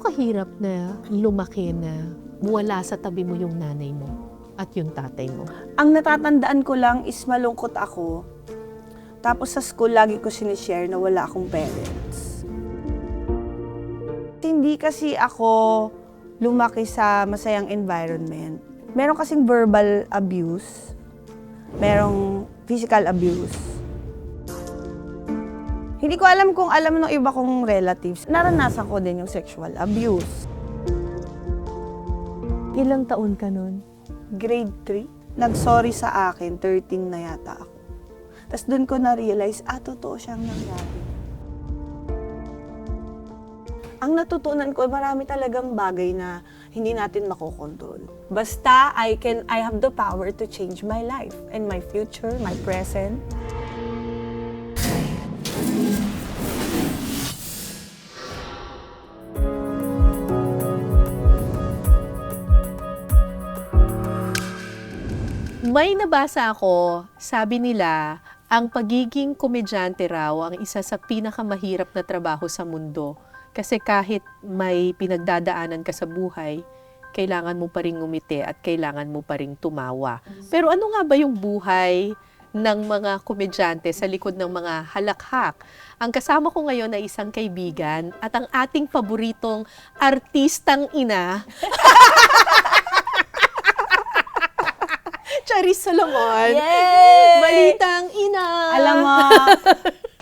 kahirap na lumaki na wala sa tabi mo yung nanay mo at yung tatay mo? Ang natatandaan ko lang is malungkot ako. Tapos sa school, lagi ko sinishare na wala akong parents. Hindi kasi ako lumaki sa masayang environment. Meron kasing verbal abuse, merong physical abuse. Hindi ko alam kung alam ng iba kong relatives. Naranasan ko din yung sexual abuse. Ilang taon ka nun? Grade 3. Nag-sorry sa akin, 13 na yata ako. Tapos doon ko na-realize, totoo siyang nangyari. Ang natutunan ko, marami talagang bagay na hindi natin makokontrol. Basta I have the power to change my life and my future, my present. May nabasa ako, sabi nila, ang pagiging komedyante raw ang isa sa pinakamahirap na trabaho sa mundo. Kasi kahit may pinagdadaanan ka sa buhay, kailangan mo pa rin ngumiti at kailangan mo pa rin tumawa. Pero ano nga ba yung buhay ng mga komedyante sa likod ng mga halakhak? Ang kasama ko ngayon ay isang kaibigan at ang ating paboritong artistang ina, Charis Solomon. Yay! Balitang ina! Alam mo,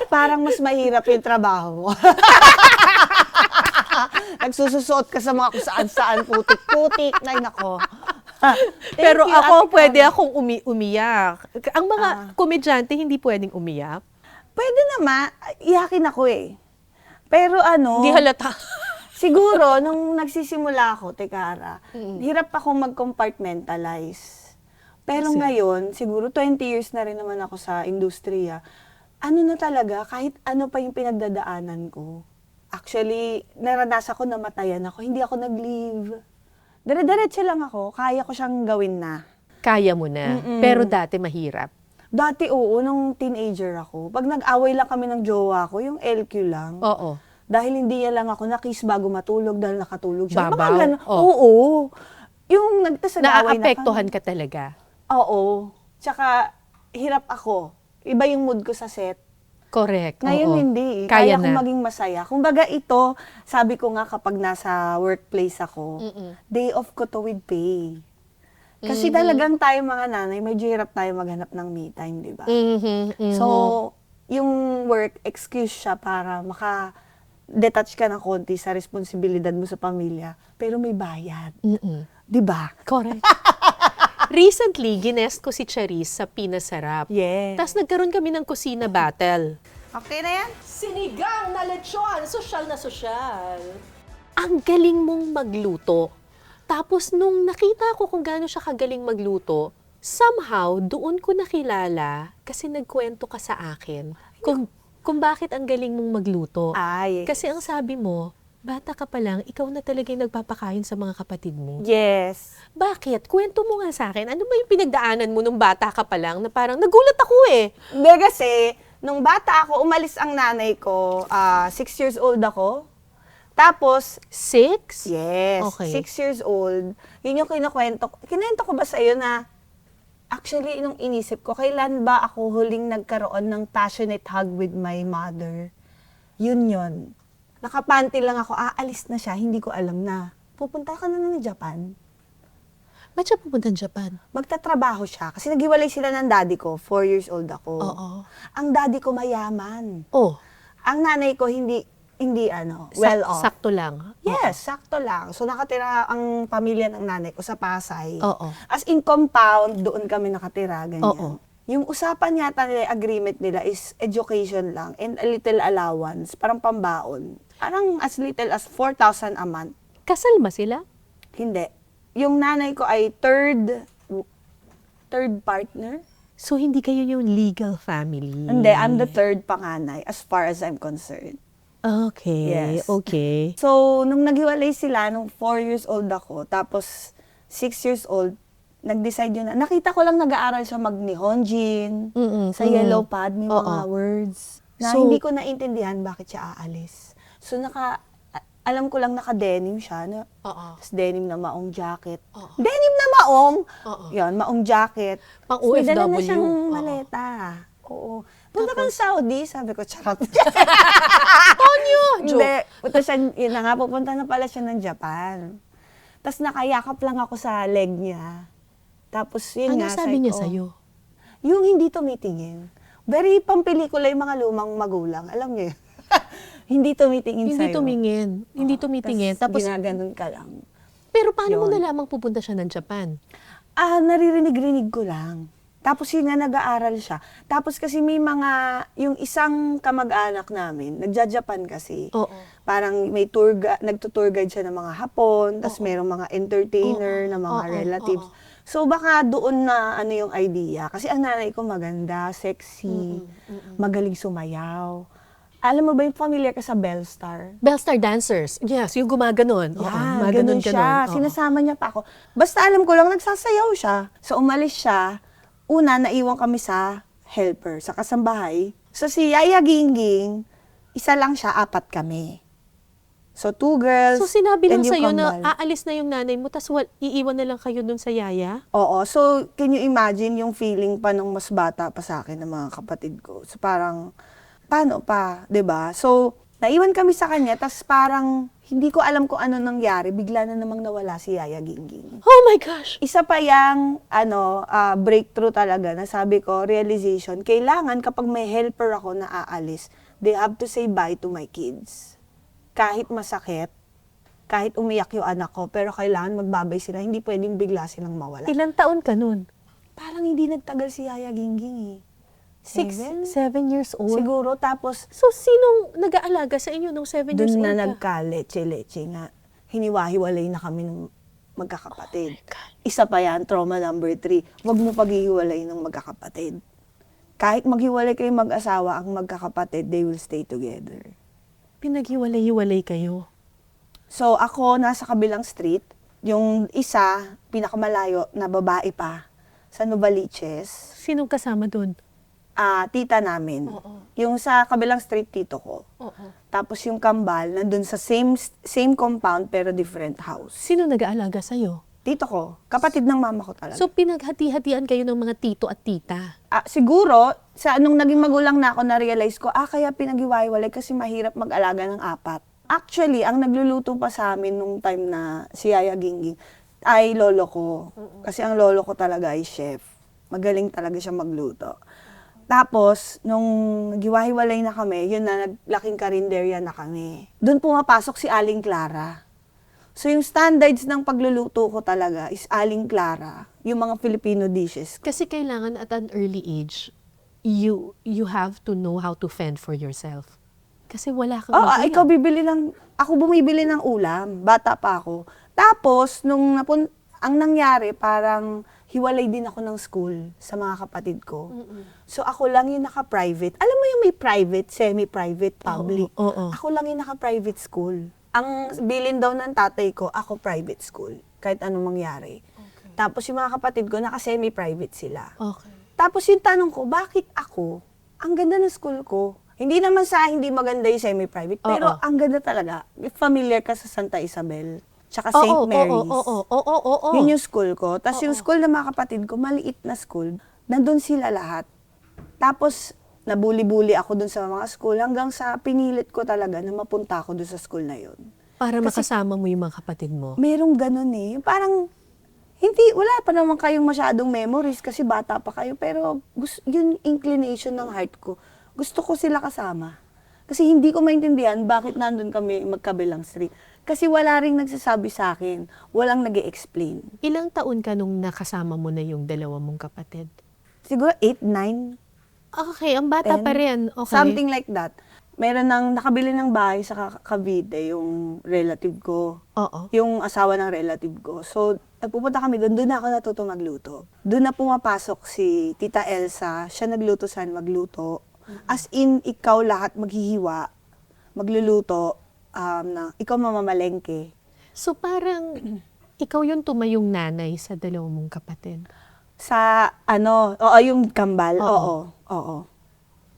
parang mas mahirap yung trabaho mo. Nagsususuot ka sa mga kung saan-saan, putik-putik, nay nako. Pero you, ako, Ate pwede Carmen. akong umiyak. Ang mga komedyante, hindi pwedeng umiyak. Pwede naman, iyakin ako eh. Pero Hindi halata. siguro, nung nagsisimula ako, Tekara, hirap akong mag-compartmentalize. Pero Kasi? ngayon, siguro 20 years na rin naman ako sa industriya, ano na talaga, kahit ano pa yung pinagdadaanan ko. Actually, naranasan ko, namatayan ako, hindi ako nag-leave. Dire-diretso lang ako, kaya ko siyang gawin na. Kaya mo na. Mm-mm. Pero dati mahirap. Dati oo, nung teenager ako, pag nag-away lang kami ng jowa ko, yung LQ lang. Oo. Dahil hindi niya lang ako na-kiss bago matulog dahil nakatulog siya. Babaw? Mga ganun. Oh. Oo. Yung nagtasag-away na Naapektuhan ka talaga. Oo. Tsaka, hirap ako. Iba yung mood ko sa set. Correct. Ngayon Oo. hindi. Kaya Kaya kong na. maging masaya. Kumbaga ito, sabi ko nga kapag nasa workplace ako, day off ko to with pay. Kasi talagang tayo mga nanay, medyo hirap tayo maghanap ng me time, di ba? So, yung work, excuse siya para maka-detach ka ng konti sa responsibilidad mo sa pamilya, pero may bayad. Di ba? Correct. Recently, ginest ko si Charis sa Pinasarap. Yes. Tapos nagkaroon kami ng kusina battle. Okay na yan? Sinigang na lechon! Sosyal na sosyal. Ang galing mong magluto. Tapos nung nakita ko kung gaano siya kagaling magluto, somehow doon ko nakilala kasi nagkwento ka sa akin kung bakit ang galing mong magluto. Ay. Kasi ang sabi mo, bata ka pa lang, ikaw na talaga yung nagpapakain sa mga kapatid mo. Yes. Bakit? Kwento mo nga sa akin. Ano ba yung pinagdaanan mo nung bata ka pa lang na parang nagulat ako eh? Hindi kasi, nung bata ako, umalis ang nanay ko. 6 years old ako. Tapos, 6? yes, Okay. 6 years old. Yun yung kinukwento ko. Kinento ko ba sa'yo na, actually, nung inisip ko, kailan ba ako huling nagkaroon ng passionate hug with my mother? Yun. Nakapanty lang ako, aalis na siya, hindi ko alam na. Pupunta ka na ng Japan. Ba't siya pumunta ng Japan? Magtatrabaho siya. Kasi naghiwalay sila ng daddy ko. 4 years old ako. Oo. Ang daddy ko mayaman. Oh, Ang nanay ko hindi well off. sakto lang. Yes, sakto lang. So nakatira ang pamilya ng nanay ko sa Pasay. Oo. As in compound, doon kami nakatira, ganyan. Oo. Yung usapan yata nila, agreement nila is education lang and a little allowance, parang pambaon. Parang as little as 4,000 a month. Kasal ba sila? Hindi. Yung nanay ko ay third partner. So, hindi kayo yung legal family? Hindi, I'm the third panganay as far as I'm concerned. Okay, Yes. okay. So, nung naghiwalay sila, nung 4 years old ako, tapos 6 years old, nag-decide yun na. Nakita ko lang nag-aaral siya mag-Nihonjin, sa yellow pad, may mga Oo. words. Na So- hindi ko naintindihan bakit siya aalis. So, alam ko lang naka-denim siya. Oo. Tapos denim na maong jacket. Oo. Denim na maong! Oo. Yan, maong jacket. Pang Tapos may dala na OFW. siyang Oo. maleta. Oo. Punta kang Saudi, sabi ko, charot. Tonyo! Joke. Hindi. Punta siya, yun na nga, pupunta na pala siya ng Japan. Tapos nakayakap lang ako sa leg niya. Tapos yun Ano nga, sabi niya ko, sa'yo? yung hindi tumitingin. Very pampelikula yung mga lumang magulang. Alam niyo yun? Hindi tumitingin Hindi sa'yo. tumingin. Hindi tumitingin. Tapos, ginaganon ka lang. pero paano mo Yun. nalamang pupunta siya ng Japan? Naririnig-rinig ko lang. Tapos yun nga, nag-aaral siya. Tapos kasi may mga, yung isang kamag-anak namin, nagja-Japan kasi. Oo. Parang may nagtutour guide siya ng mga Hapon, tapos merong mga entertainer na mga relatives. So baka doon na ano yung idea. Kasi ang nanay ko maganda, sexy, magaling sumayaw. Alam mo ba yung familiar ka sa Bellstar? Bellstar dancers. Yes, yung gumaganon. Oo, Yan, ganun siya. Oo. Sinasama niya pa ako. Basta alam ko lang, nagsasayaw siya. So umalis siya. Una, naiwan kami sa helper, sa kasambahay. So si Yaya Gingging, isa lang siya, 4 kami. So 2 girls, So sinabi lang and yung sa'yo na kambal. aalis na yung nanay mo, tapos iiwan na lang kayo dun sa yaya? Oo. So, can you imagine yung feeling pa nung mas bata pa sa akin ng mga kapatid ko? So, parang, paano pa, 'di ba? So, naiwan kami sa kanya, tas parang, hindi ko alam kung ano nangyari, bigla na namang nawala si Yaya Gingging. Oh my gosh! Isa pa yung, breakthrough talaga, na sabi ko, realization, kailangan kapag may helper ako na aalis, they have to say bye to my kids. Kahit masakit, kahit umiyak yung anak ko, pero kailangan magbabay sila, hindi pwedeng bigla silang mawala. Ilang taon ka nun? Parang hindi nagtagal si Yaya Gingging eh. 7 years old? Siguro, tapos So, sinong nag-aalaga sa inyo nung 7 years doon old na ka? nagka-leche-leche nga. Hiniwa-hiwalay na kami ng magkakapatid. Oh my God. Isa pa yan, trauma number 3. Huwag mo paghihiwalay ng magkakapatid. Kahit maghiwalay kayo mag-asawa, ang magkakapatid, they will stay together. Pinaghiwalay-hiwalay kayo. So, ako, nasa kabilang street. Yung isa, pinakamalayo, na babae pa, sa Novaliches. Sinong kasama dun? Tita namin. Oo. Yung sa kabilang street, tito ko. Oo. Tapos yung kambal, nandun sa same compound, pero different house. Sino nag-aalaga sa'yo? Tito ko, kapatid ng mama ko talaga. So, pinaghati-hatian kayo ng mga tito at tita? Siguro, nung naging magulang na ako, na-realize ko, kaya pinag-iwalay kasi mahirap mag-alaga ng 4. Actually, ang nagluluto pa sa amin nung time na si Yaya Gingging ay lolo ko. Kasi ang lolo ko talaga ay chef. Magaling talaga siya magluto. Tapos, nung naghiwa-hiwalay na kami, yun na, naglaking karinderya na kami. Doon pumapasok si Aling Clara. So, yung standards ng pagluluto ko talaga is Aling Clara, yung mga Filipino dishes. Kasi kailangan at an early age, you have to know how to fend for yourself. Kasi wala kang magulang. Ikaw ako bumibili ng ulam, bata pa ako. Tapos, ang nangyari, parang hiwalay din ako ng school sa mga kapatid ko. So, ako lang yung naka-private. Alam mo yung may private, semi-private, public. Oo. Ako lang yung naka-private school. Ang bilin daw ng tatay ko, ako private school. Kahit anong mangyari. Okay. Tapos yung mga kapatid ko, naka-semi-private sila. Okay. Tapos yung tanong ko, bakit ako? Ang ganda ng school ko. Hindi naman sa hindi maganda yung semi-private, pero ang ganda talaga. Familiar ka sa Santa Isabel, tsaka St. Mary's. Oo. Yun yung school ko. Tapos yung school ng mga kapatid ko, maliit na school. Nandun sila lahat. Tapos, nabuli-buli ako dun sa mga school hanggang sa pinilit ko talaga na mapunta ako dun sa school na yun. Para Kasi makasama mo yung mga kapatid mo. merong ganun eh. Parang, wala pa naman kayong masyadong memories kasi bata pa kayo. Pero yun inclination ng heart ko. Gusto ko sila kasama. Kasi hindi ko maintindihan bakit nandun kami magkabilang street. Kasi wala ring nagsasabi sa akin. Walang nag-e-explain. Ilang taon ka nung nakasama mo na yung dalawa mong kapatid? Siguro 8, 9, Okay, ang bata 10, pa rin. Okay. something like that. Meron nakabili ng bahay sa Cavite, yung relative ko. Oo. Yung asawa ng relative ko. So, nagpupunta kami doon. Doon na ako natuto magluto. Doon na pumapasok si Tita Elsa. Siya nagluto saan magluto. As in, ikaw lahat maghihiwa, magluluto, ikaw mamamalengke. So parang ikaw yung tumayong nanay sa dalawang mong kapatid. Sa, yung kambal, Oo. oo.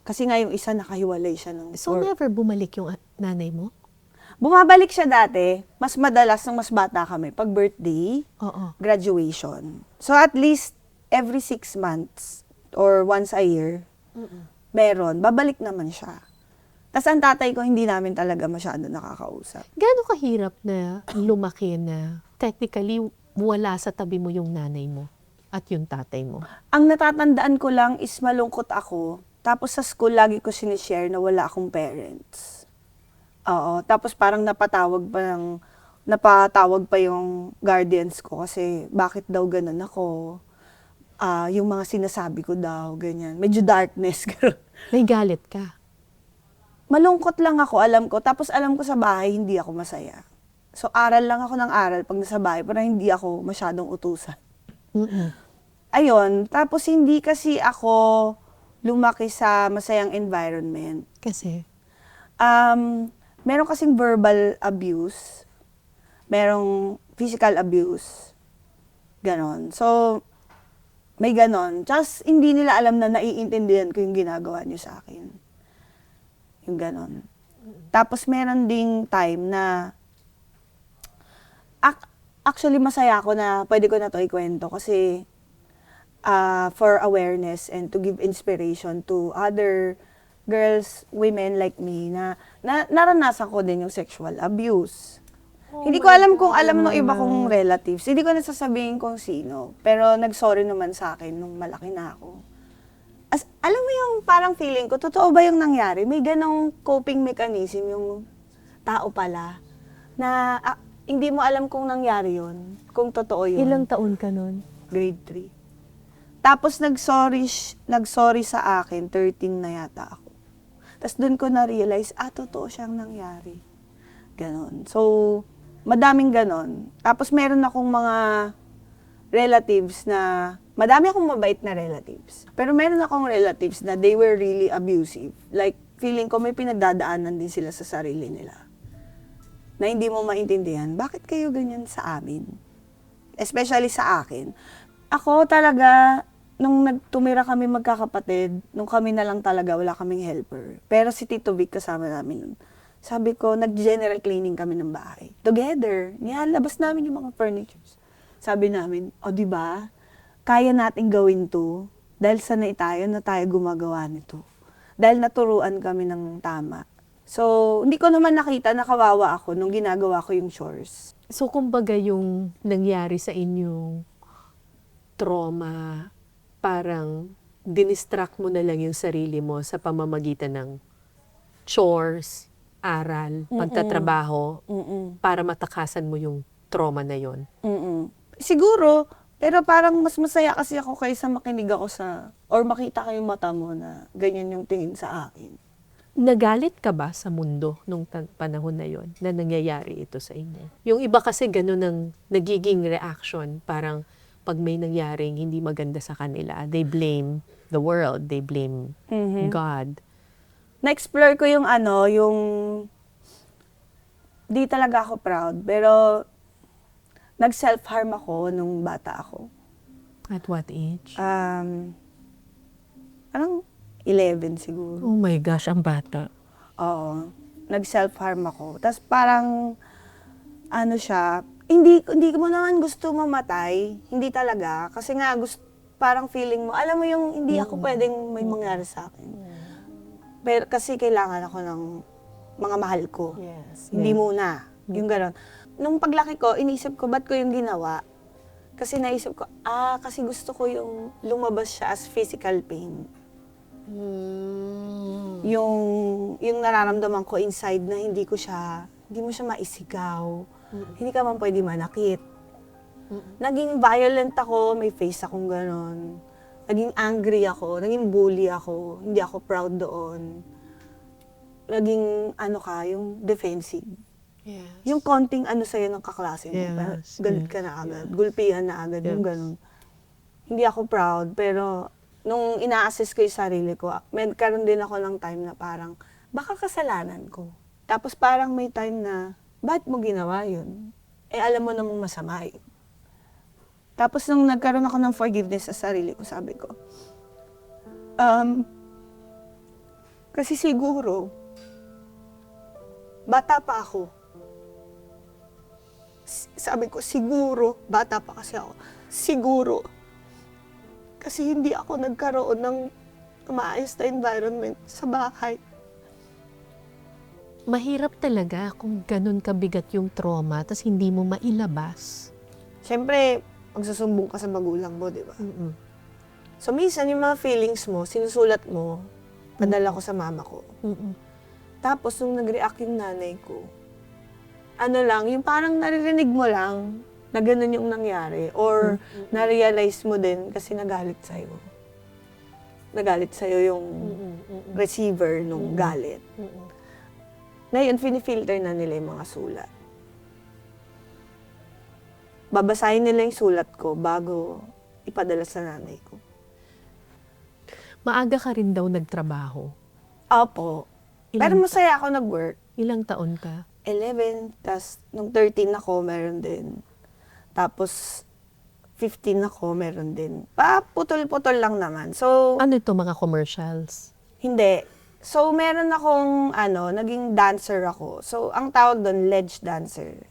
Kasi nga yung isa nakahiwalay siya ng So never bumalik yung nanay mo? Bumabalik siya dati, mas madalas nung mas bata kami, pag birthday, Oo. graduation. So at least every 6 months or once a year, meron, babalik naman siya. Tapos ang tatay ko, hindi namin talaga masyado nakakausap. Gaano kahirap na lumaki na technically wala sa tabi mo yung nanay mo at yung tatay mo? Ang natatandaan ko lang is malungkot ako. Tapos sa school, lagi ko sinishare na wala akong parents. Oo. Tapos parang napatawag pa yung guardians ko kasi bakit daw ganun ako. Yung mga sinasabi ko daw, ganyan. Medyo darkness. May galit ka? Malungkot lang ako, alam ko. Tapos alam ko sa bahay, hindi ako masaya. So aral lang ako ng aral pag nasa bahay, pero hindi ako masyadong utusan. Ayun, tapos hindi kasi ako lumaki sa masayang environment. Kasi? Meron kasing verbal abuse, merong physical abuse, ganon. So, may ganon. Just hindi nila alam na naiintindihan ko yung ginagawa niyo sa akin. Yung ganon. Tapos meron ding time na, actually masaya ako na pwede ko na to ikwento kasi for awareness and to give inspiration to other girls, women like me na naranasan ko din yung sexual abuse. Hindi ko alam kung alam ng iba kong relatives. Hindi ko nasasabihin kung sino. Pero nag-sorry naman sa akin nung malaki na ako. Alam mo yung parang feeling ko, totoo ba yung nangyari? May ganong coping mechanism yung tao pala na hindi mo alam kung nangyari yun, kung totoo yun. Ilang taon ka nun? Grade 3. Tapos nag-sorry sa akin, 13 na yata ako. Tapos doon ko na-realize, totoo siyang nangyari. Ganon. So, madaming ganon. Tapos meron akong mga relatives na, madami akong mabait na relatives. Pero meron akong relatives na they were really abusive. Like, feeling ko may pinagdadaanan din sila sa sarili nila. Na hindi mo maintindihan, bakit kayo ganyan sa amin? Especially sa akin. Ako talaga, nung nagtumira kami magkakapatid, nung kami na lang talaga, wala kaming helper. Pero si Tito Vic kasama namin nun. Sabi ko, nag-general cleaning kami ng bahay. Together. Nilalabas namin yung mga furnitures. Sabi namin, di ba? Kaya nating gawin to dahil sanay tayo na tayo gumagawa nito. Dahil naturuan kami ng tama. So, hindi ko naman nakita na kawawa ako nung ginagawa ko yung chores. So, kumbaga yung nangyari sa inyong trauma, parang dinistract mo na lang yung sarili mo sa pamamagitan ng chores, aral, pagtatrabaho, para matakasan mo yung trauma na yon. Siguro, pero parang mas masaya kasi ako kaysa makinig ako or makita ko yung mata mo na ganyan yung tingin sa akin. Nagalit ka ba sa mundo nung panahon na yon na nangyayari ito sa inyo? Yung iba kasi ganun ang nagiging reaction, parang pag may nangyaring hindi maganda sa kanila, they blame the world, they blame God. Na-explore ko yung di talaga ako proud, pero nag-self-harm ako nung bata ako. At what age? Parang 11 siguro. Oh my gosh, ang bata. Oo. Nag-self-harm ako. Tapos parang, hindi mo naman gusto mamatay. Hindi talaga. Kasi nga, parang feeling mo, alam mo yung hindi ako pwedeng may mangyari sa akin. Pero kasi kailangan ako ng mga mahal ko. Yes. Hindi muna. Yung gano'n. Nung paglaki ko, inisip ko, ba't ko yung ginawa? Kasi naisip ko, kasi gusto ko yung lumabas siya as physical pain. Yung nararamdaman ko inside na hindi mo siya maisigaw. Hindi ka man pwede manakit. Naging violent ako, may face akong ganon. Naging angry ako, naging bully ako, hindi ako proud doon. Naging yung defensive. Yes. Yung konting sa'yo ng kaklase mo, Yes, galit ka na agad, gulpihan na agad, yung ganon. Hindi ako proud, pero nung ina-assess ko yung sarili ko, karon din ako ng time na parang, baka kasalanan ko. Tapos parang may time na, bakit mo ginawa yun? Alam mo namang masama yun. Tapos nung nagkaroon ako ng forgiveness sa sarili ko, sabi ko, kasi siguro, bata pa ako. Sabi ko, siguro, bata pa kasi ako, siguro, kasi hindi ako nagkaroon ng maayos na environment sa bahay. Mahirap talaga kung ganun kabigat yung trauma tapos hindi mo mailabas. Siyempre, magsusumbong ka sa magulang mo, di ba? So, minsan yung mga feelings mo, sinusulat mo, padala ko sa mama ko. Tapos, nung nag-react yung nanay ko, ano lang, yung parang naririnig mo lang na ganun yung nangyari. Or, na-realize mo din kasi nagalit sa'yo. Nagalit sa'yo yung receiver nung galit. Ngayon, finifilter na nila yung mga sulat. Babasahin nila yung sulat ko bago ipadala sa nanay ko. Maaga ka rin daw nagtrabaho. Opo. Pero masaya ako nag-work. Ilang taon ka? 11, tas nung 13 ako, meron din. Tapos, 15 ako, meron din. Putol-putol lang naman. So, Ano ito, mga commercials? hindi. So, meron akong, naging dancer ako. So, ang tawag doon, ledge dancer.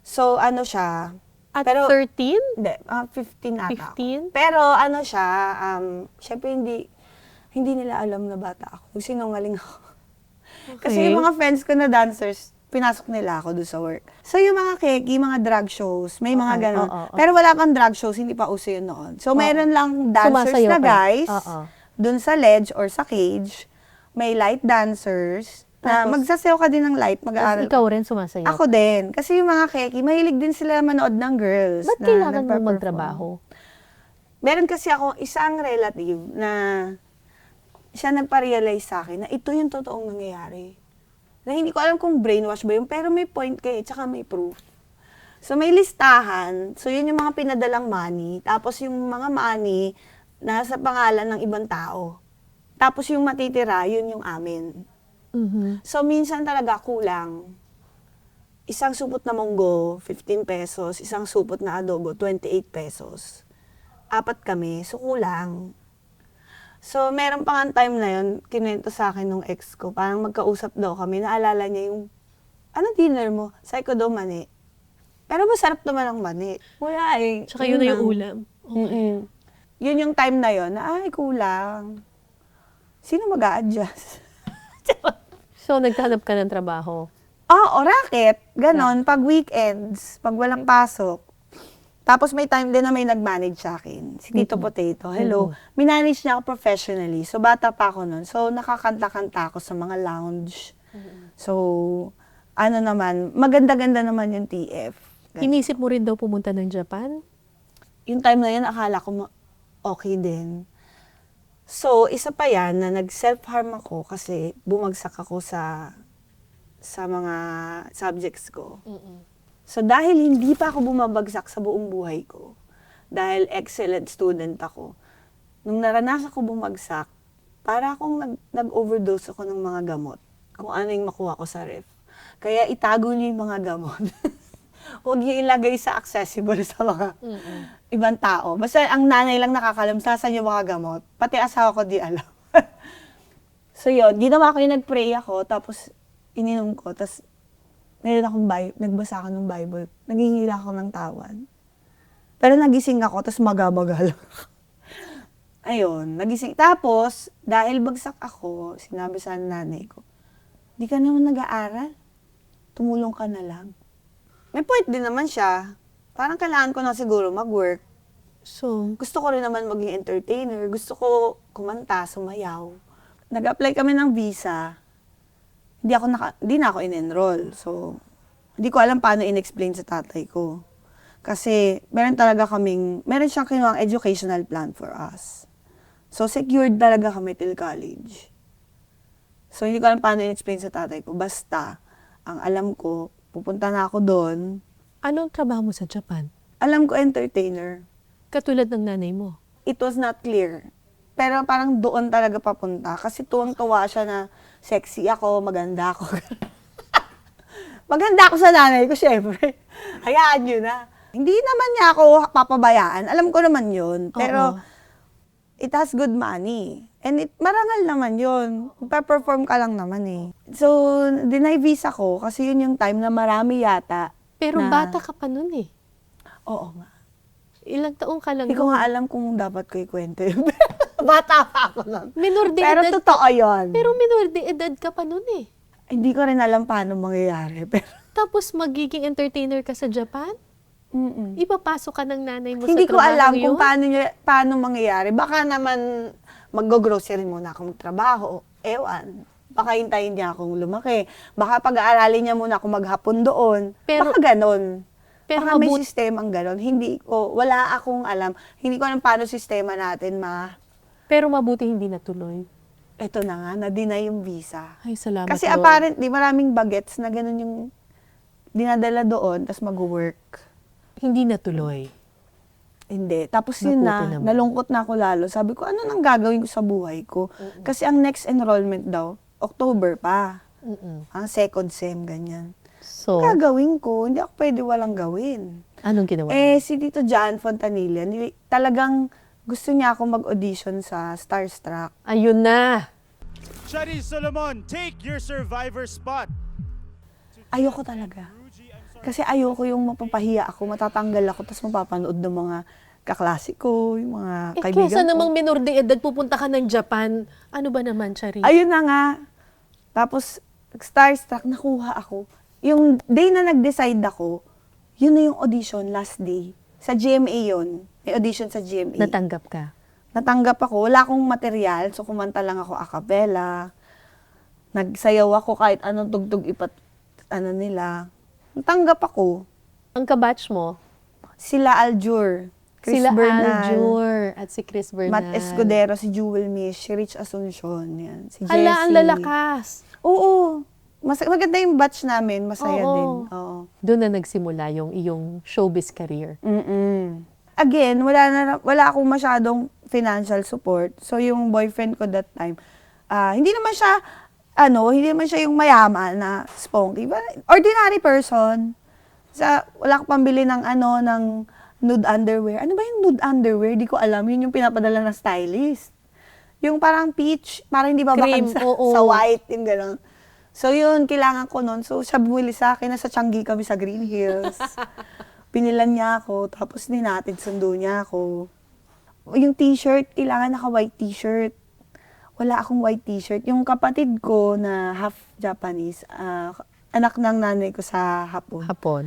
So, ano siya, At pero, 13? hindi, 15 ata 15? ako. Pero, ano siya, syempre hindi nila alam na bata ako. Sinungaling ako. Kasi yung mga friends ko na dancers, pinasok nila ako doon sa work. So, yung mga keki, mga drag shows, may mga ganon. Pero wala pang drag shows, hindi pa uso yun noon. So, meron lang dancers Sumasayaw na ka. guys, doon sa ledge or sa cage. May light dancers, na magsasayaw ka din ng light, mag-aaral. Ikaw rin sumasayaw? Ako din. Kasi yung mga keki, mahilig din sila manood ng girls. Ba't na kailangan mo nagpa-perform. magtrabaho? Meron kasi ako isang relative na siya nagpa-realize sa akin na ito yung totoong nangyayari. Na hindi ko alam kung brainwash ba yun, pero may point kayo, tsaka may proof. So may listahan, so yun yung mga pinadalang money, tapos yung mga money nasa pangalan ng ibang tao. Tapos yung matitira, yun yung amin. So minsan talaga kulang. Isang supot na munggo, 15 pesos. Isang supot na adobo, 28 pesos. 4 kami, so kulang. So meron pa nga time na yun, kinento sa akin nung ex ko, parang magkausap daw kami, naalala niya yung, ano dinner mo? Sabi ko daw mani. Pero masarap naman ang mani. Wala eh. Tsaka yun na yung lang. ulam. Yun yung time na yun, na ay kulang. Sino mag-a-adjust? So, naghanap ka ng trabaho? Oo, racket. Ganon, pag weekends, pag walang pasok. Tapos may time din na may nag-manage sa akin, si Tito Potato. Hello. Minanage niya ako professionally. So, bata pa ako nun. So, nakakanta-kanta ako sa mga lounge. So, ano naman, maganda-ganda naman yung TF. Inisip mo rin daw pumunta ng Japan? Yung time na yun, akala ko okay din. So, isa pa yan na nag-self-harm ako kasi bumagsak ako sa mga subjects ko. So, dahil hindi pa ako bumabagsak sa buong buhay ko, dahil excellent student ako, nung naranasan ko bumagsak, para akong nag-overdose ako ng mga gamot. Kung ano yung makuha ko sa ref. Kaya itago niyo yung mga gamot. Huwag niyo ilagay sa accessible sa mga ibang tao. Basta ang nanay lang nakakalam saan yung mga gamot. Pati asawa ko di alam. So yun, ginawa ko yung nag-pray ako, tapos ininom ko, tapos meron akong nagbasa ako ng Bible. Nangingila ako ng tawan. Pero nagising ako, tapos maga-maga lang. Ayun, nagising. Tapos, dahil bagsak ako, sinabi sa nanay ko, di ka naman nag-aaral. Tumulong ka na lang. May point din naman siya. Parang kailangan ko na siguro mag-work. So, Gusto ko rin naman maging entertainer. Gusto ko kumanta, sumayaw. Nag-apply kami ng visa. Hindi na ako in-enroll. So, hindi ko alam paano in-explain sa tatay ko. Kasi, meron siyang kinuhang educational plan for us. So, secured talaga kami till college. So, hindi ko alam paano in-explain sa tatay ko. Basta, ang alam ko, pupunta na ako doon. anong trabaho mo sa Japan? Alam ko, entertainer. Katulad ng nanay mo. It was not clear. Pero parang doon talaga papunta. Kasi tuwang-tuwa siya na sexy ako, maganda ako. Maganda ako sa nanay ko, syempre. Hayaan nyo na. Hindi naman niya ako papabayaan. Alam ko naman yun. Pero, it has good money. And marangal naman yun. Pa-perform ka lang naman eh. So, deny visa ko kasi yun yung time na marami yata Pero Na- bata ka pa nun eh. Oo nga. Ilang taong ka lang Hindi ko nun? nga alam kung dapat ko ikwento yun. Bata pa ako nun. Minor de Pero edad. totoo yun. Pero minor de edad ka pa nun eh. Hindi ko rin alam paano mangyayari. Pero, Tapos magiging entertainer ka sa Japan? mm-mm. Ipapasok ka ng nanay mo Hindi sa ko trabaho alam yun? kung paano mangyayari. Baka naman mag-grocery muna akong magtrabaho. Ewan. Baka hintayin niya akong lumaki. Baka pag-aaralin niya muna akong maghapon doon. Pero- Baka ganon. Pero Baka may mabuti, sistemang ganon. Wala akong alam. Hindi ko alam paano sistema natin pero mabuti hindi natuloy. eto na nga, na-deny yung visa. Ay, salamat Kasi Lord. apparently, maraming bagets na ganon yung dinadala doon, tapos mag-work. Hindi natuloy. Hindi. Tapos yun Mabuti na, naman. nalungkot na ako lalo. Sabi ko, ano nang gagawin ko sa buhay ko? Kasi ang next enrollment daw, October pa. Mm-mm. Ang second sem, ganyan. So, Gagawin ko, hindi ako pwede walang gawin. anong ginawa? Si Tito John Fontanilla, talagang gusto niya ako mag-audition sa Starstruck. Ayun na. Sharice Solomon, take your survivor spot. Ayoko talaga. Kasi ayoko yung mapapahiya ako, matatanggal ako, tapos mapapanood ng mga kaklase ko, yung mga kaibigan Kesa ko. namang minor de edad, pupunta ka ng Japan. Ano ba naman, Chari? Ayun na nga. Tapos, Starstruck, nakuha ako. Yung day na nag-decide ako, yun na yung audition, last day. Sa GMA yun. May audition sa GMA. Natanggap ka. Natanggap ako. Wala akong material, so kumanta lang ako a cappella. Nagsayaw ako kahit anong tugtog nila. Natanggap ako. Ang kabatch mo, Sila Aljur, Chris sila Bernal, Aljur at si Chris Bernal. Matt Escudero, si Jewel Mish, si Rich Asuncion, yan. Si Jessie. Ala, ang lalakas. Oo. Maganda yung batch namin. Masaya Oo. din. Oo. Doon na nagsimula yung iyong showbiz career. Mm-mm. Again, wala akong masyadong financial support. So, yung boyfriend ko that time, hindi naman siya yung mayaman na spunky. Ordinary person. Wala akong pambili ng nude underwear. Ano ba yung nude underwear? Di ko alam. Yun yung pinapadala ng stylist. Yung parang peach, parang hindi babakad Cream, oo. sa white, yung gano'n. So yun, kailangan ko nun. So siya bumili sa akin, nasa Changi kami sa Green Hills. Pinilan niya ako, tapos ninatid sundo niya ako. Yung t-shirt, kailangan naka-white t-shirt. Wala akong white t-shirt. Yung kapatid ko na half Japanese, anak ng nanay ko sa Hapon. Hapon.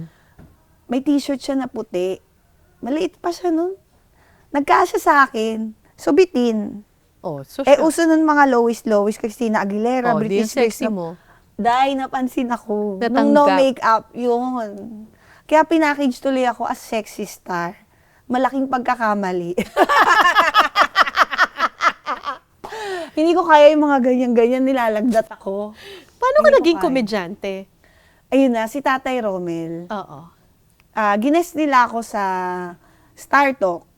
May t-shirt siya na puti. Maliit pa siya nun. Nagkasya sa akin. So bitin. Oh, so Uso nun mga Lois, Christina Aguilera, oh, di yung British sexy Grace. mo. Dahil napansin ako. Nung Natanggap. no makeup, yun. Kaya pinackage tuloy ako as sexy star. Malaking pagkakamali. Hindi ko kaya yung mga ganyan-ganyan, nilalagdat ako. Paano ka Hindi ko naging kaya. komedyante? Ayun na, si Tatay Romel. Oo. Gines nila ako sa Star Talk.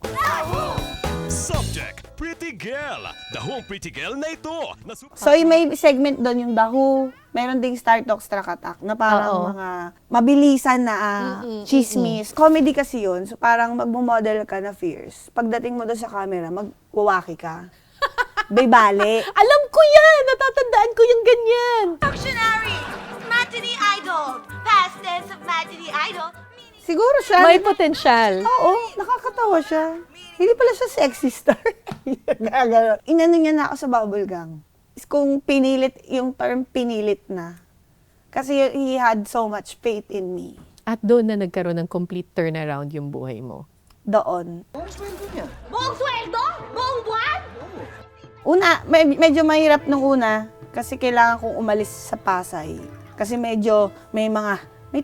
Subject, Pretty Girl. Dahong Pretty Girl na ito. So, may segment doon yung The Who. Meron ding Star Talk, Strakatak, na parang Oo. mga mabilisan na chismis. Comedy kasi yun. So, parang magmo-model ka na fierce. Pagdating mo doon sa camera, magwawaki ka. Baybali. Alam ko yan! Natatandaan ko yung ganyan! Functionary, matinee idol, past tense of matinee idol, meaning Siguro siya. May potensyal. Oo, nakakatawa siya. Hindi pala siya sexy star. Gagano. Inano niya na ako sa bubble gang. Kung pinilit, yung term pinilit na. Kasi he had so much faith in me. At doon na nagkaroon ng complete turnaround yung buhay mo. Doon. buong sweldo, buong buwan. Una, medyo mahirap nung una kasi kailangan kong umalis sa Pasay. Kasi medyo may 200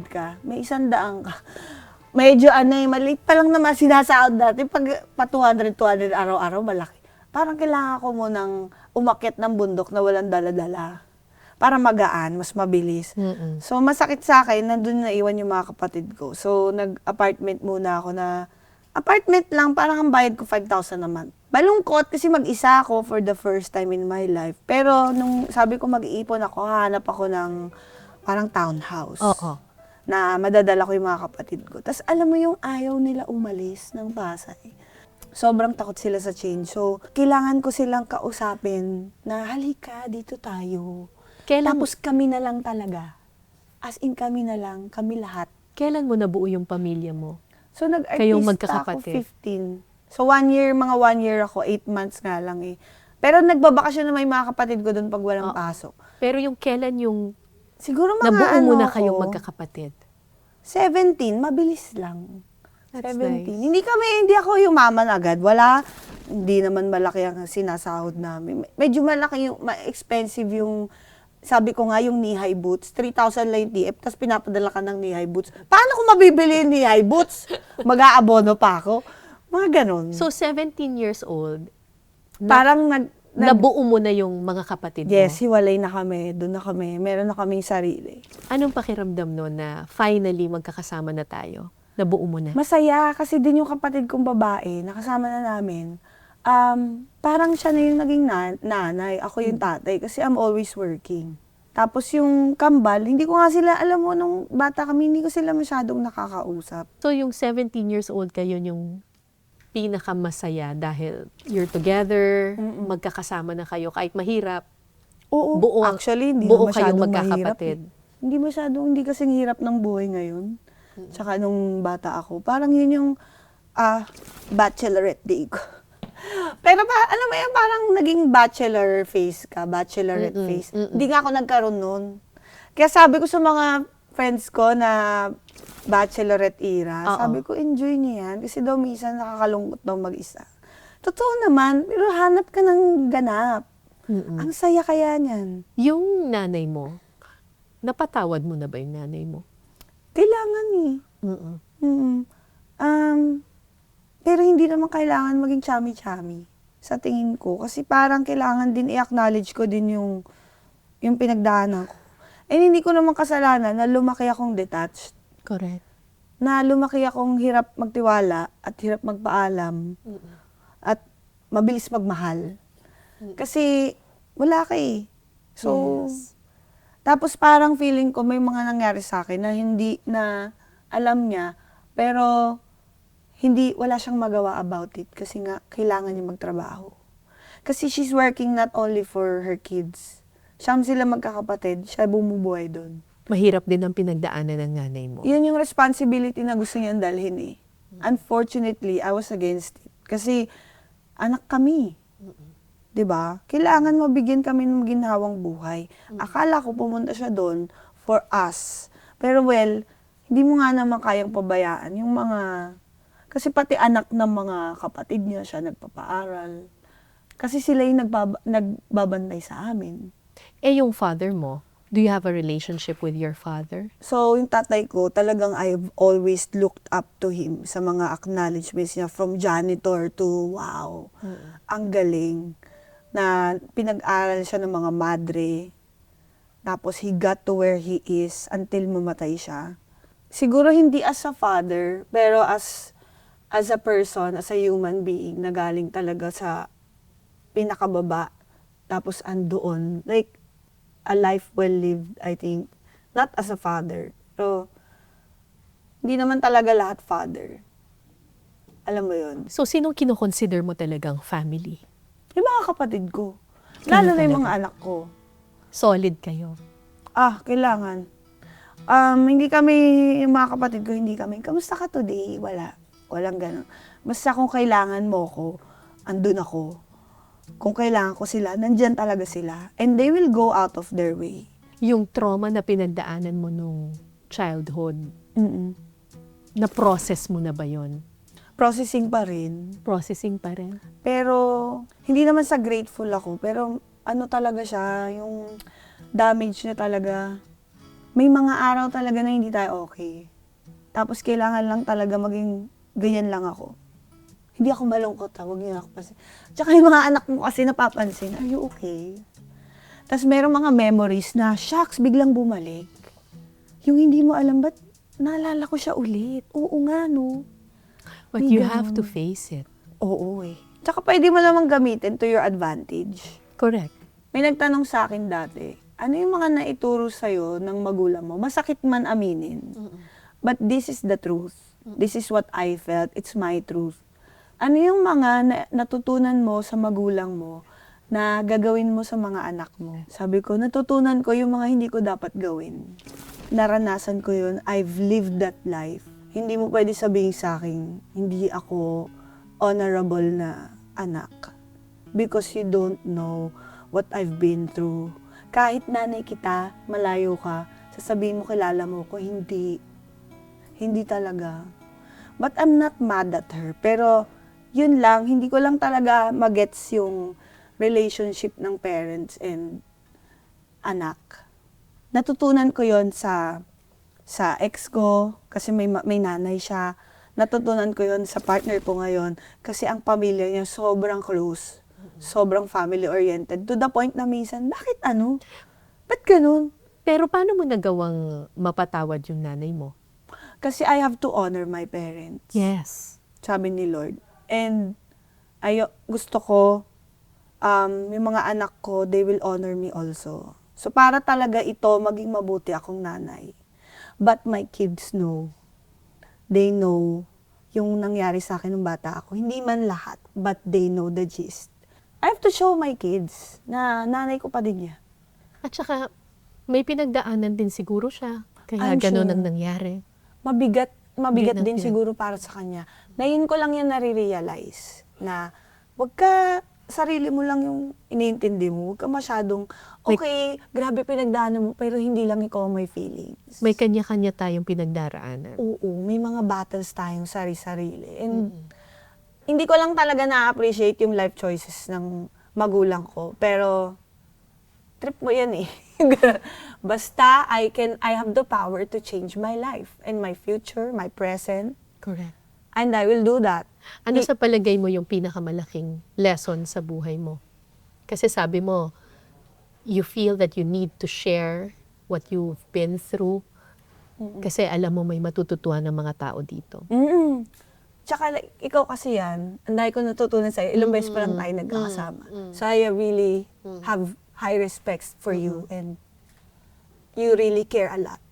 ka, may 100 ka. Medyo maliit pa lang naman sinasahod dati. Pag pa 200 araw-araw, malaki. Parang kailangan ko munang umakyat ng bundok na walang dala-dala. Para magaan, mas mabilis. Mm-mm. So, masakit sa akin, nandun na iwan yung mga kapatid ko. So, nag-apartment muna ako na, apartment lang, parang ang bayad ko 5,000 a month. Balungkot kasi mag-isa ako for the first time in my life. Pero, nung sabi ko mag-iipon ako, hahanap ako ng parang townhouse. Oo. Na madadala ko yung mga kapatid ko. Tapos, alam mo yung ayaw nila umalis ng Pasay. Sobrang takot sila sa change. So, kailangan ko silang kausapin na, halika, dito tayo. Kailan, Tapos kami na lang talaga. As in kami na lang, kami lahat. Kailan mo nabuo yung pamilya mo? So, nag-artista Kayong ako magkakapatid? 15. So, 1 year, mga 1 year ako, 8 months nga lang eh. Pero nagbabakasyon na may mga kapatid ko doon pag walang pasok. Pero yung kailan yung Siguro mga nabuo mo na ako, kayong magkakapatid? 17, mabilis lang. That's 17. nice. Hindi ako yumaman agad. Wala, hindi naman malaki ang sinasahod namin. Medyo malaki yung, expensive yung, sabi ko nga, yung knee-high boots. 3,000 lang yung TF, tapos pinapadala ka ng knee-high boots. Paano ko mabibili yung knee-high boots? Mag-aabono pa ako. Mga ganon. So, 17 years old, Parang nabuo mo na yung mga kapatid mo? yes, hiwalay na kami. Doon na kami. Meron na kaming sarili. Anong pakiramdam no na finally magkakasama na tayo? Nabuo mo na? Masaya kasi din yung kapatid kong babae, nakasama na namin. Parang siya na yung naging nanay, ako yung tatay kasi I'm always working. Tapos yung kambal, hindi ko nga sila, alam mo, nung bata kami, hindi ko sila masyadong nakakausap. So, yung 17 years old kayo yung pinakamasaya dahil you're together, magkakasama na kayo kahit mahirap. Oo, Buo- actually, hindi buo na kayong masyadong mahirap. magkakapatid. Hindi kasing hirap ng buhay ngayon. Tsaka nung bata ako, parang yun yung bachelorette day ko. Pero alam mo yan, parang naging bachelor phase ka, bachelorette phase. Hindi nga ako nagkaroon nun. Kaya sabi ko sa mga friends ko na bachelorette era, Oo. sabi ko, enjoy niyo yan. Kasi daw minsan nakakalungkot daw mag-isa. Totoo naman, pero hanap ka ng ganap. Ang saya kaya niyan. Yung nanay mo, napatawad mo na ba yung nanay mo? Kailangan eh. Mm. Pero hindi naman kailangan maging chami-chami sa tingin ko. Kasi parang kailangan din i-acknowledge ko din yung pinagdaanan ko. And hindi ko naman kasalanan na lumaki akong detached. Correct. Na lumaki akong hirap magtiwala at hirap magpaalam. At mabilis magmahal. Kasi wala ka eh. So, tapos parang feeling ko may mga nangyari sa akin na hindi na alam niya, pero wala siyang magawa about it kasi nga kailangan niya magtrabaho. Kasi she's working not only for her kids. Siyam sila magkakapatid, siya bumubuhay doon. Mahirap din ang pinagdaanan ng nanay mo. Yun yung responsibility na gusto niyang dalhin eh. Unfortunately, I was against it. Kasi anak kami. 'Di ba? Kailangan mabigyan kami ng ginhawang buhay. Akala ko pumunta siya doon for us. Pero well, hindi mo nga naman kayang pabayaan yung mga kasi pati anak ng mga kapatid niya siya nagpapaaral. Kasi sila yung nagbabantay sa amin. Eh yung father mo, do you have a relationship with your father? So, yung tatay ko, talagang I've always looked up to him sa mga acknowledgements niya from janitor to wow, ang galing. Na pinag-aral siya ng mga madre. Tapos he got to where he is until mamatay siya. Siguro hindi as a father, pero as a person, as a human being na galing talaga sa pinakababa. Tapos andoon. Like, a life well lived, I think. Not as a father. Pero, hindi naman talaga lahat father. Alam mo yun? So, sinong kinoconsider mo talagang family? Yung mga kapatid ko. Lalo na yung mga anak ko. Solid kayo. Kailangan. Hindi kami, yung mga kapatid ko, hindi kami, kamusta ka today? Wala. Walang ganun. Basta kung kailangan mo ko, andun ako. Kung kailangan ko sila, nandyan talaga sila. And they will go out of their way. Yung trauma na pinagdaanan mo nung childhood, Mm-mm. na-process mo na ba yon? Processing pa rin. Processing pa rin? Pero, hindi naman sa grateful ako. Pero, ano talaga siya, yung damage na talaga. May mga araw talaga na hindi tayo okay. Tapos, kailangan lang talaga maging ganyan lang ako. Hindi ako malungkot, huwag niyo ako kasi. Tsaka yung mga anak mo kasi napapansin, are you okay? Tapos merong mga memories na, shucks, biglang bumalik. Yung hindi mo alam, ba't naalala ko siya ulit? Oo nga, no? But May you ganun. have to face it. Oo eh. Tsaka pwede mo namang gamitin to your advantage. Correct. May nagtanong sa akin dati, ano yung mga naituro sa'yo ng magulang mo? Masakit man aminin. But this is the truth. This is what I felt. It's my truth. Ano yung mga natutunan mo sa magulang mo na gagawin mo sa mga anak mo. Sabi ko, natutunan ko yung mga hindi ko dapat gawin. Naranasan ko yun. I've lived that life. Hindi mo pwede sabihin sa akin, hindi ako honorable na anak. Because you don't know what I've been through. Kahit nanay kita, malayo ka, sasabihin mo, kilala mo ko, hindi. Hindi talaga. But I'm not mad at her. Pero, yun lang, hindi ko lang talaga magets yung relationship ng parents and anak. Natutunan ko yon sa ex ko, kasi may nanay siya. Natutunan ko yon sa partner ko ngayon, kasi ang pamilya niya sobrang close. Sobrang family-oriented. To the point na minsan, bakit ano? Ba't ganun? Pero paano mo nagawang mapatawad yung nanay mo? Kasi I have to honor my parents. Yes. Sabi ni Lord. And gusto ko, yung mga anak ko, they will honor me also. So para talaga ito, maging mabuti akong nanay. But my kids know. They know yung nangyari sa akin nung bata ako. Hindi man lahat, but they know the gist. I have to show my kids na nanay ko pa din niya. At saka, may pinagdaanan din siguro siya. Kaya I'm ganun sure. ang nangyari. Mabigat Bigat ng din pinag- siguro para sa kanya. Ngayon ko lang yan nare-realize na wag ka, sarili mo lang yung iniintindi mo. Huwag ka masyadong, okay, grabe pinagdaanan mo, pero hindi lang ikaw may feelings. May kanya-kanya tayong pinagdaraanan. Oo, may mga battles tayong sari-sarili. And hindi ko lang talaga na-appreciate yung life choices ng magulang ko. Pero, trip mo yan eh. Basta, I have the power to change my life and my future, my present. Correct. And I will do that. Ano sa palagay mo yung pinakamalaking lesson sa buhay mo? Kasi sabi mo, you feel that you need to share what you've been through. Kasi alam mo may matututuan ng mga tao dito. Tsaka like, ikaw kasi yan, ang dahil ko natutunan sa'yo, ilang beses pa lang tayo nagkakasama. So I really have high respects for you and you really care a lot.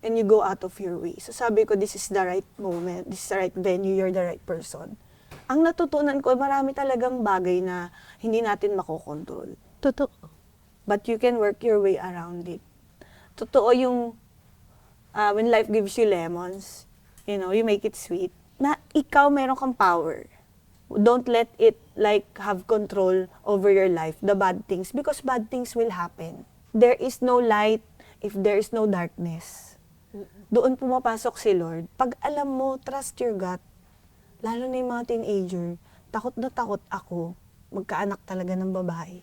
And you go out of your way. So sabi ko, this is the right moment, this is the right venue, you're the right person. Ang natutunan ko, marami talagang bagay na hindi natin makokontrol. Totoo. But you can work your way around it. Totoo yung when life gives you lemons, you know, you make it sweet, na ikaw meron kang power. Don't let it like have control over your life, the bad things, because bad things will happen. There is no light if there is no darkness. Doon pumapasok si Lord. Pag alam mo, trust your gut. Lalo na yung mga teenager, takot na takot ako, magkaanak talaga ng babae.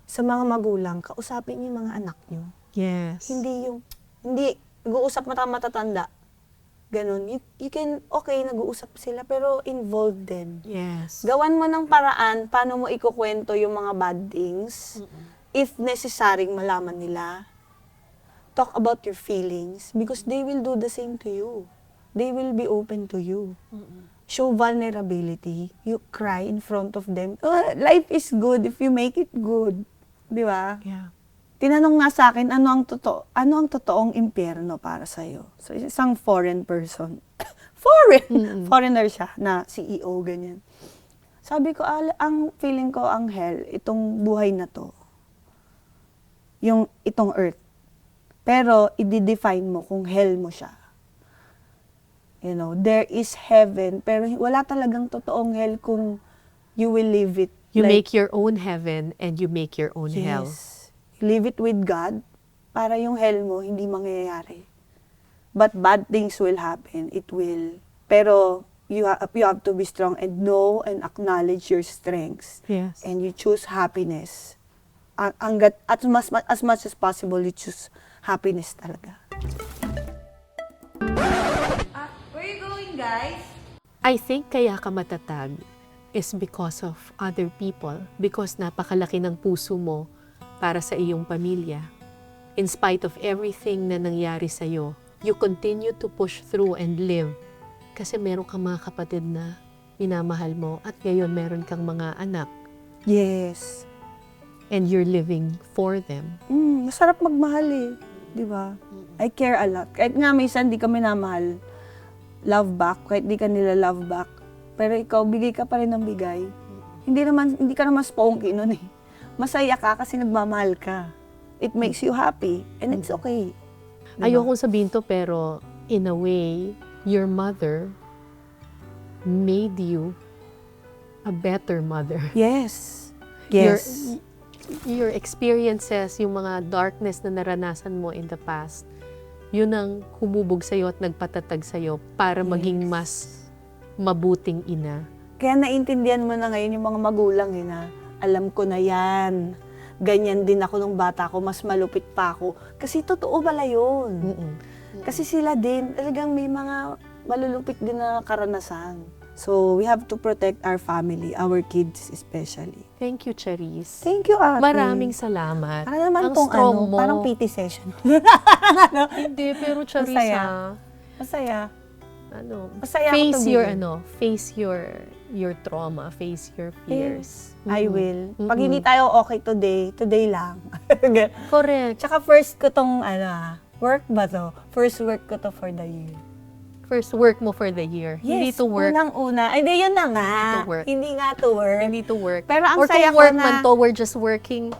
Sa mga magulang, kausapin niyo yung mga anak niyo. Yes. Hindi nag-uusap matatanda. Ganon. You can, okay, nag-uusap sila, pero involve them. Yes. Gawan mo ng paraan, paano mo ikukwento yung mga bad things. If necessary, malaman nila. Talk about your feelings, because they will do the same to you. They will be open to you. Show vulnerability. You cry in front of them. Life is good if you make it good. Di ba? Yeah. Tinanong nga sa akin, ano ang totoong impyerno para sa'yo? So, isang foreign person. Foreigner siya, na CEO, ganyan. Sabi ko, ang feeling ko, ang hell, itong buhay na to. Itong earth. Pero, i-define mo kung hell mo siya. You know, there is heaven, pero wala talagang totoong hell kung you will live it. You like, make your own heaven and you make your own hell. Live it with God para yung hell mo hindi mangyayari. But bad things will happen. It will. Pero you have to be strong and know and acknowledge your strengths. Yes. And you choose happiness. As much as possible, you choose happiness talaga. Where are you going, guys? I think kaya ka matatag is because of other people. Because napakalaki ng puso mo para sa iyong pamilya. In spite of everything na nangyari sa'yo, you continue to push through and live. Kasi meron kang mga kapatid na minamahal mo at ngayon meron kang mga anak Yes. and you're living for them. Masarap magmahal eh. Di ba? I care a lot. Kahit nga minsan di ka minamahal, love back. Kahit di ka nila love back. Pero ikaw, bigay ka pa rin ng bigay. Hindi ka naman spunky nun eh. masaya ka kasi nagmamahal ka. It makes you happy and it's okay. Diba? Ayokong sabihin to, pero in a way, your mother made you a better mother. Yes. Yes. Your experiences, yung mga darkness na naranasan mo in the past, yun ang humubog sa'yo at nagpatatag sa'yo para maging mas mabuting ina. Kaya naintindihan mo na ngayon yung mga magulang na alam ko na yan. Ganyan din ako nung bata ko, mas malupit pa ako. Kasi totoo pala yun. Kasi sila din, talagang may mga malulupit din na karanasan. So, we have to protect our family, our kids especially. Thank you, Charis. Thank you, ate. Maraming salamat. Para naman ang tong strong mo. parang PT session. Hindi, pero Charis, Masaya. Masaya. Masaya ako face tumigil. face your trauma, face your fears. I will. Pag hindi tayo okay today lang. Correct. Tsaka first ko tong, work ba to? First work ko to for the year. First work mo for the year. Hindi to work. Unang-una. Ay, di, yun na nga. Hindi to work. Hindi nga to work. Hindi to work. Pero ang or saya kung work ko man na- to, we're just working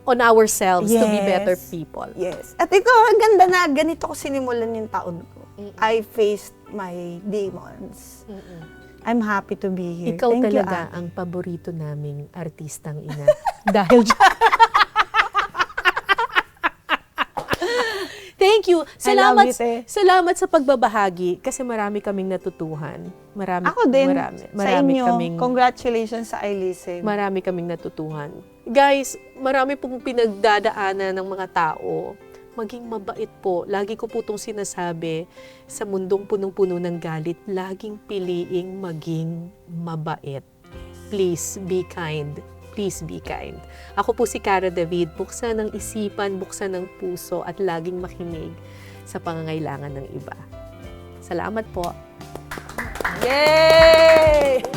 on ourselves to be Yes. better people. Yes. At ito, ang ganda na, ganito ko sinimulan yung taon ko. I faced my demons. I'm happy to be here. Ikaw Thank you, talaga Ate. ang paborito naming artistang ina. Dahil Thank you. Salamat, I love it, salamat sa pagbabahagi kasi marami kaming natutuhan. Ako din, sa marami inyo. kaming Congratulations sa I Listen. marami kaming natutuhan. Guys, marami pong pinagdadaanan ng mga tao. Maging mabait po. Lagi ko po itong sinasabi sa mundong punong-puno ng galit, laging piliing maging mabait. Please be kind. Please be kind. Ako po si Cara David. Buksan ang isipan, buksan ang puso at laging makinig sa pangangailangan ng iba. Salamat po. Yay!